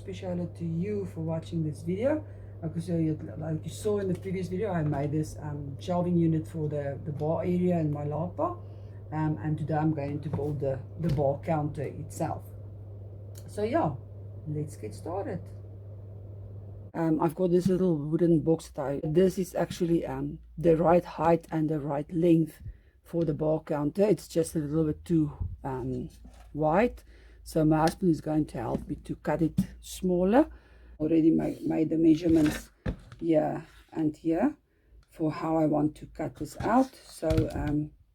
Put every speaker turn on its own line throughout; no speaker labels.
special to you for watching this video. Because like you saw in the previous video, I made this shelving unit for the bar area in my lapa, and today I'm going to build the bar counter itself. So yeah, let's get started. I've got this little wooden box tie. This is actually the right height and the right length for the bar counter. It's just a little bit too wide, so my husband is going to help me to cut it smaller. Already made the measurements here and here for how I want to cut this out, so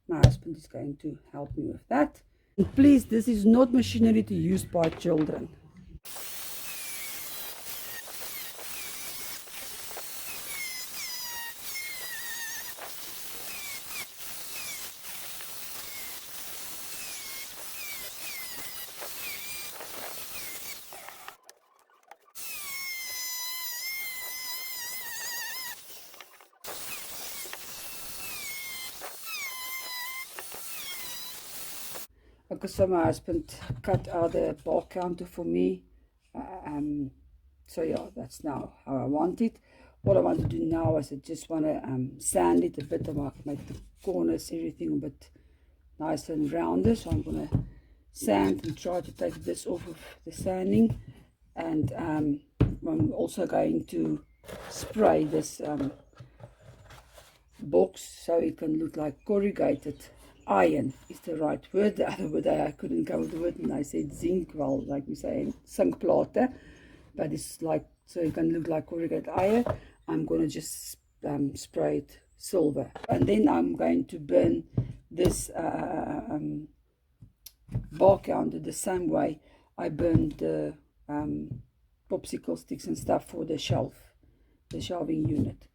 my husband is going to help me with that. And please, this is not machinery to use by children. Okay, so my husband cut out the bar counter for me. So yeah, that's now how I want it. What I want to do now is I just want to sand it a bit, to make the corners, everything a bit nice and rounder. So I'm going to sand and try to take this off of the sanding. And I'm also going to spray this box so it can look like corrugated iron is the right word. The other word I couldn't come with the word, and I said zinc. Well, like we say, zinkplate, but it's like, so it can look like corrugated iron. I'm going to just spray it silver, and then I'm going to burn this bar counter the same way I burned the popsicle sticks and stuff for the shelving unit.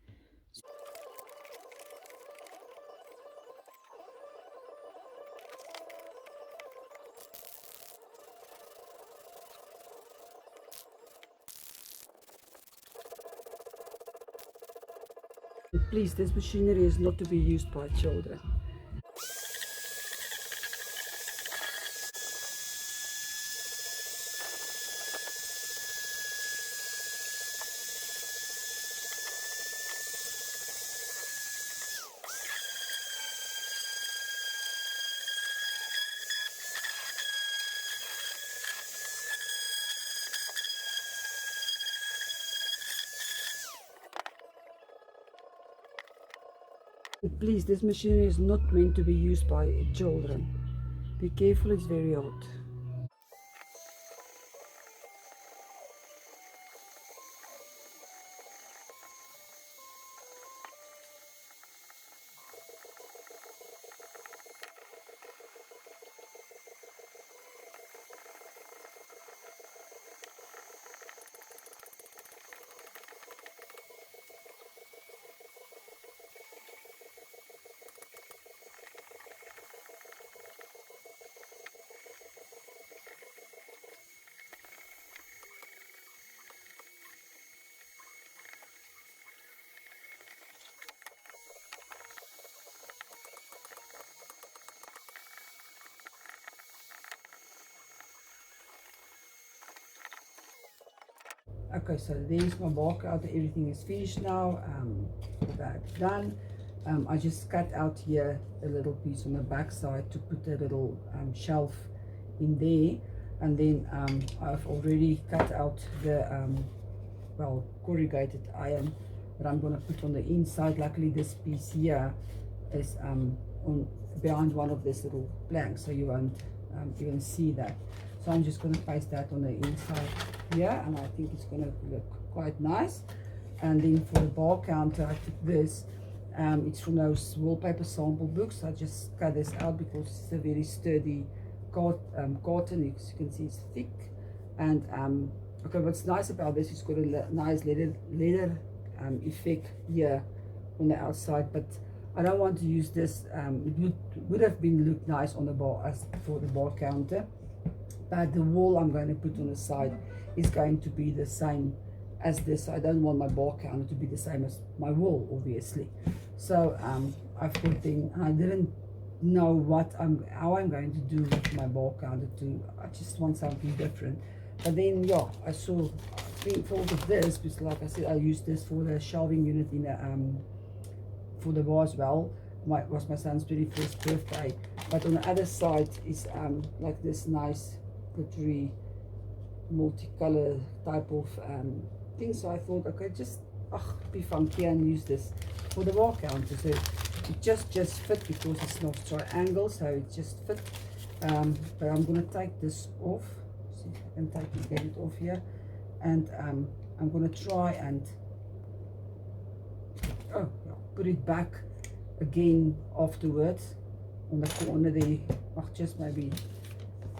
Please, this machinery is not to be used by children. Please, this machinery is not meant to be used by children. Be careful, it's very hot. Okay, so there's my bar counter. Everything is finished now. That's done. I just cut out here a little piece on the back side to put a little shelf in there, and then I've already cut out the well, corrugated iron that I'm going to put on the inside. Luckily this piece here is on behind one of these little planks, so you won't even see that. So I'm just going to paste that on the inside here, and I think it's going to look quite nice. And then for the bar counter, I took this. It's from those wallpaper sample books. I just cut this out because it's a very sturdy cotton. As you can see, it's thick. And okay, what's nice about this, it's got a nice leather effect here on the outside, but I don't want to use this. It would have been looked nice on the bar as for the bar counter, but the wall I'm going to put on the side is going to be the same as this. I don't want my bar counter to be the same as my wall, obviously. So I've put in, and I didn't know how I'm going to do with my bar counter too. I just want something different. But then, yeah, I saw thought of this because, like I said, I used this for the shelving unit in the for the bar as well. Was my son's 21st birthday. But on the other side is like this nice glittery multicolor type of thing. So I thought, okay, just be funky and use this for the bar counter. So it just fit because it's not triangle, so it just fit. But I'm gonna take this off. See if I can get it off here, and I'm gonna try and put it back again afterwards on the corner there. Just maybe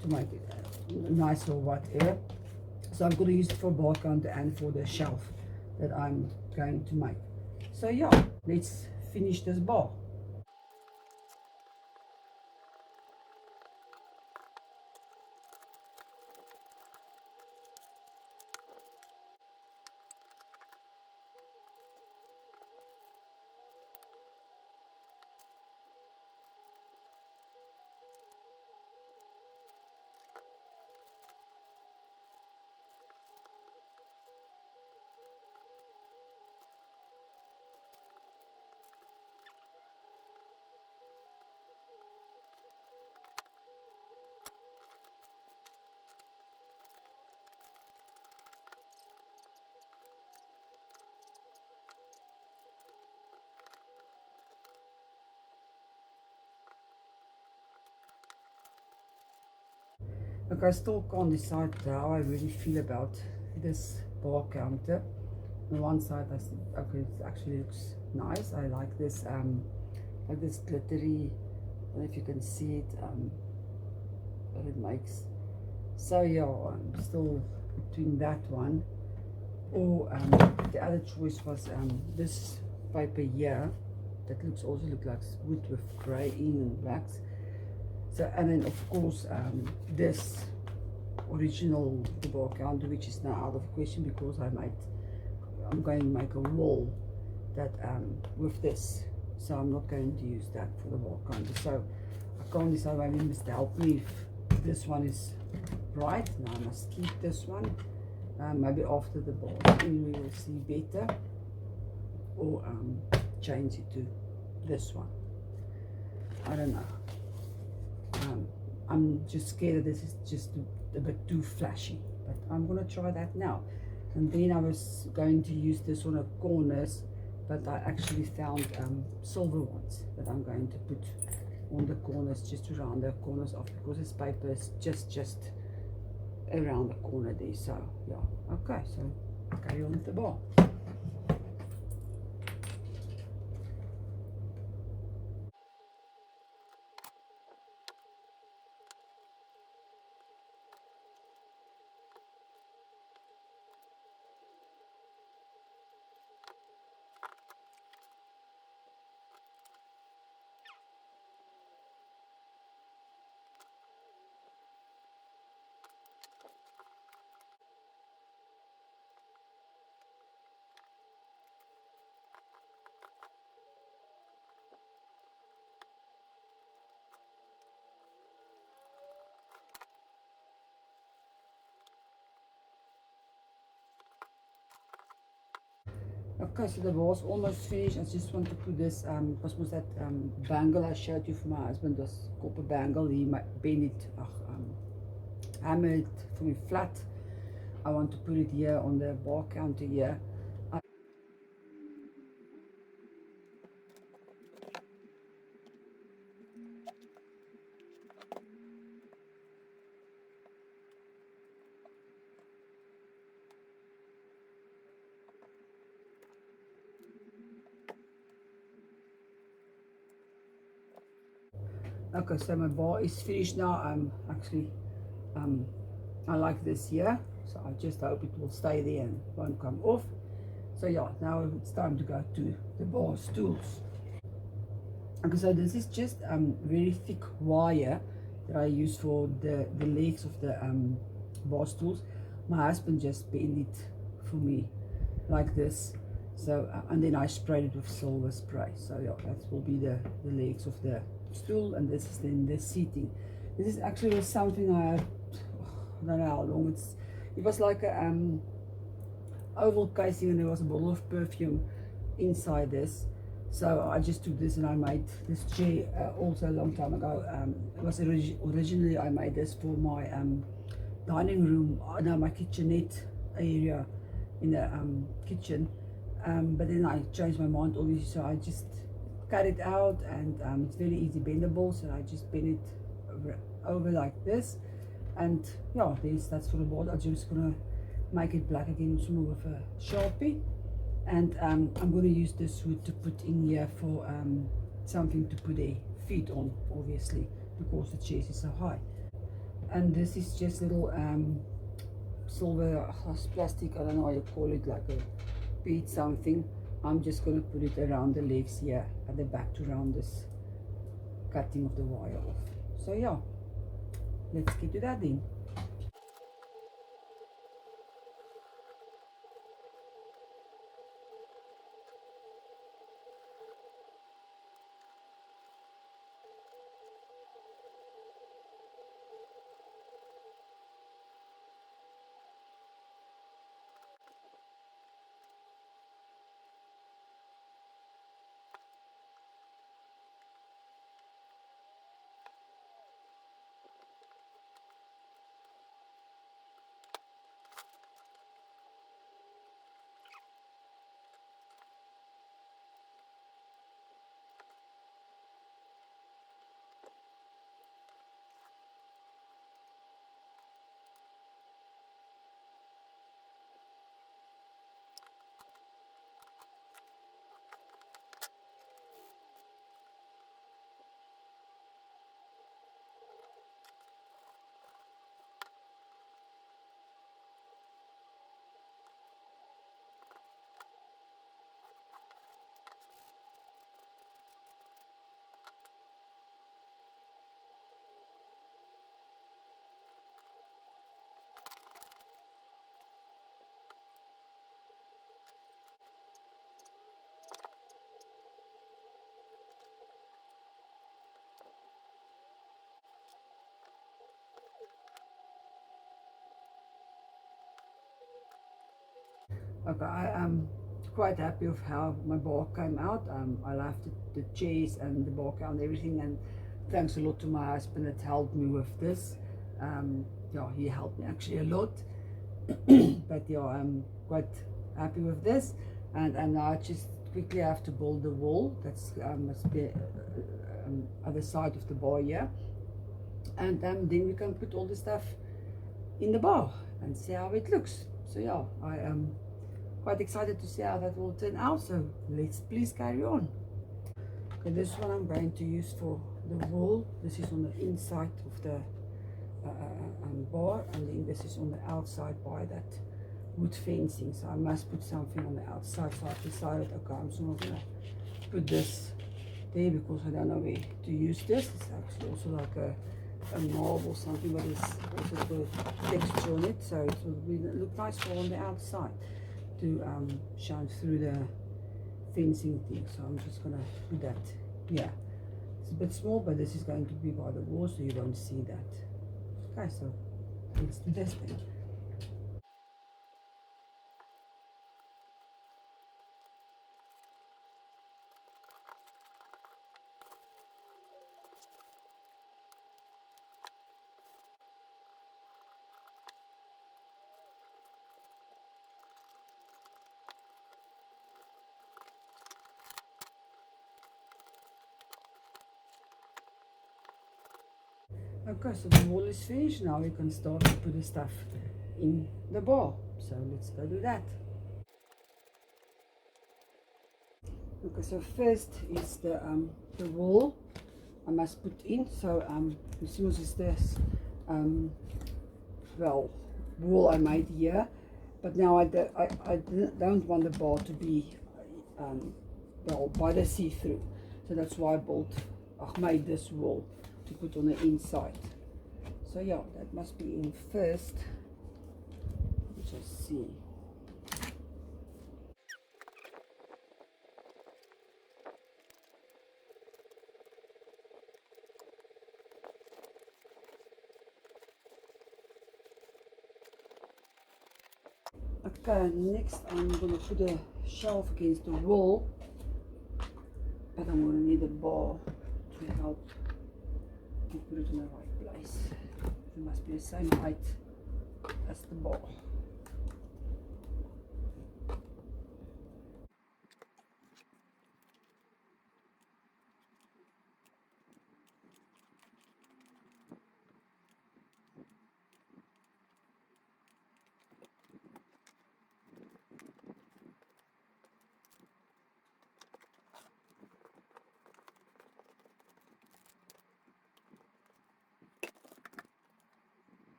to make it nice or whatever. So I'm going to use it for bar counter and for the shelf that I'm going to make. So yeah, let's finish this bar. Look, I still can't decide how I really feel about this bar counter. On one side, I think, okay, it actually looks nice. I like this glittery. I don't know if you can see it, but it makes. So yeah, I'm still between that one or the other choice was this paper here that also looks like wood with grey in and blacks. So, and then of course this original bar counter, which is now out of question because I'm going to make a wall that with this, so I'm not going to use that for the bar counter. So I can't decide. Maybe you must help me if this one is right. Now I must keep this one, maybe after the bar we will see better, or change it to this one. I don't know. I'm just scared that this is just a bit too flashy, but I'm gonna try that now. And then I was going to use this on the corners, but I actually found silver ones that I'm going to put on the corners, just to round the corners off, because this paper is just around the corner there. So yeah, okay, so carry on with the bar. Okay, so the bar's almost finished. I just want to put this, was that bangle I showed you for my husband, was copper bangle. He bent it, hammer it for me flat. I want to put it here on the bar counter here. Okay, so my bar is finished now. I'm actually, I like this here, so I just hope it will stay there and won't come off. So yeah, now it's time to go to the bar stools. Okay, so this is just very thick wire that I use for the legs of the bar stools. My husband just bent it for me like this. So and then I sprayed it with silver spray. So yeah, that will be the legs of the stool, and this is then the seating. This is actually something I don't know how long it was like a oval casing, and there was a bottle of perfume inside this. So I just took this and I made this chair also a long time ago. It was originally I made this for my dining room, no, my kitchenette area in the kitchen. But then I changed my mind obviously, so I just cut it out, and it's very easy bendable, so I just bend it over like this. And yeah, that's for the board. I'm just gonna make it black again with some of a Sharpie. And I'm going to use this wood to put in here for something to put their feet on, obviously, because the chairs is so high. And this is just little silver plastic, I don't know how you call it, like a bead something. I'm just going to put it around the legs here at the back to round this cutting of the wire off. So yeah, let's get to that then. Okay, I am quite happy with how my bar came out. I loved the chairs and the bar and everything, and thanks a lot to my husband that helped me with this. Yeah, he helped me actually a lot. But yeah, I'm quite happy with this, and now I just quickly have to build the wall. That's must be other side of the bar here, and then we can put all the stuff in the bar and see how it looks. So yeah, I am quite excited to see how that will turn out, so let's please carry on. Okay, this one I'm going to use for the wall. This is on the inside of the bar, and then this is on the outside by that wood fencing, so I must put something on the outside. So I've decided, okay, I'm just not gonna put this there because I don't know where to use this. It's actually also like a marble or something, but it's also got texture on it, so it will look nice for on the outside to shine through the fencing thing. So I'm just gonna put that. Yeah, it's a bit small, but this is going to be by the wall, so you don't see that. Okay, so let's do this then. Okay, so the wall is finished. Now we can start to put the stuff in the bar. So let's go do that. Okay, so first is the wall I must put in. So as soon as this well, wall I made here, but now I don't want the bar to be well by the see-through. So that's why I made this wall to put on the inside. So yeah, that must be in first. Let's just see. Okay, next I'm gonna put a shelf against the wall, but I'm gonna need a bar to help me put it in the right place. It must be the same height as the bar.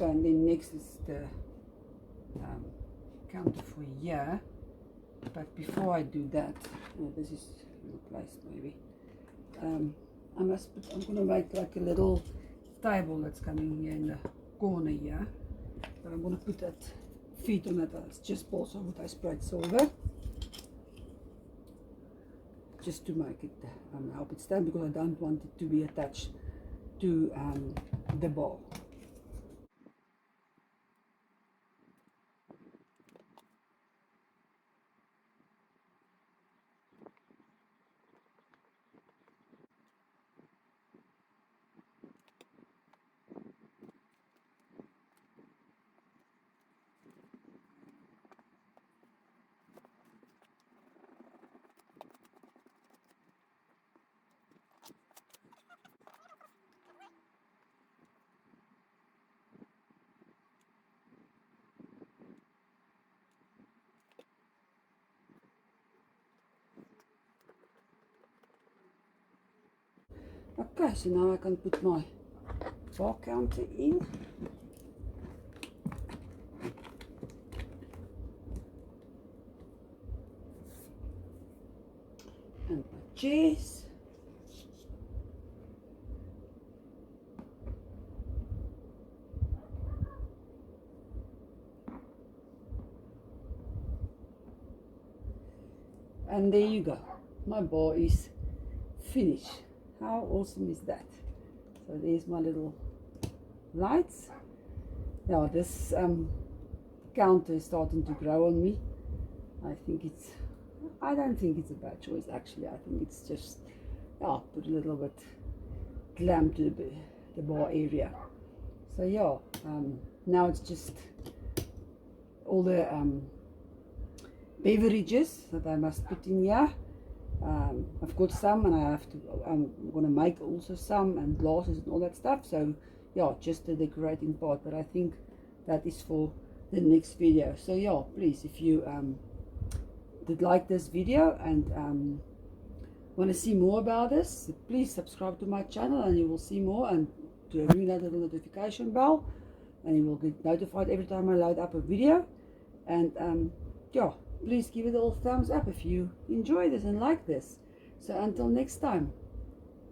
Okay, and then next is the counter for here. But before I do that, this is a little place maybe. I'm gonna make like a little table that's coming here in the corner here. But I'm gonna put that feet on it. It's just also what I sprayed silver, just to make it help it stand, because I don't want it to be attached to the ball. Okay, so now I can put my bar counter in. And my chairs. And there you go. My bar is finished. How awesome is that? So there's my little lights. Now this counter is starting to grow on me. I don't think it's a bad choice actually. I think it's just, yeah, put a little bit glam to the bar area. So yeah, now it's just all the beverages that I must put in here. I've got some, and I'm gonna make also some, and glasses and all that stuff. So yeah, just the decorating part, but I think that is for the next video. So yeah, please, if you did like this video and want to see more about this, please subscribe to my channel and you will see more, and to ring that little notification bell, and you will get notified every time I load up a video. And yeah, please give it a little thumbs up if you enjoy this and like this. So until next time,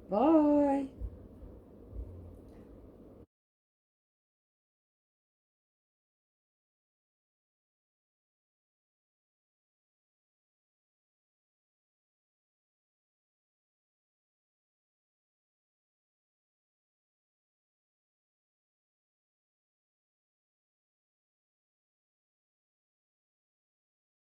bye.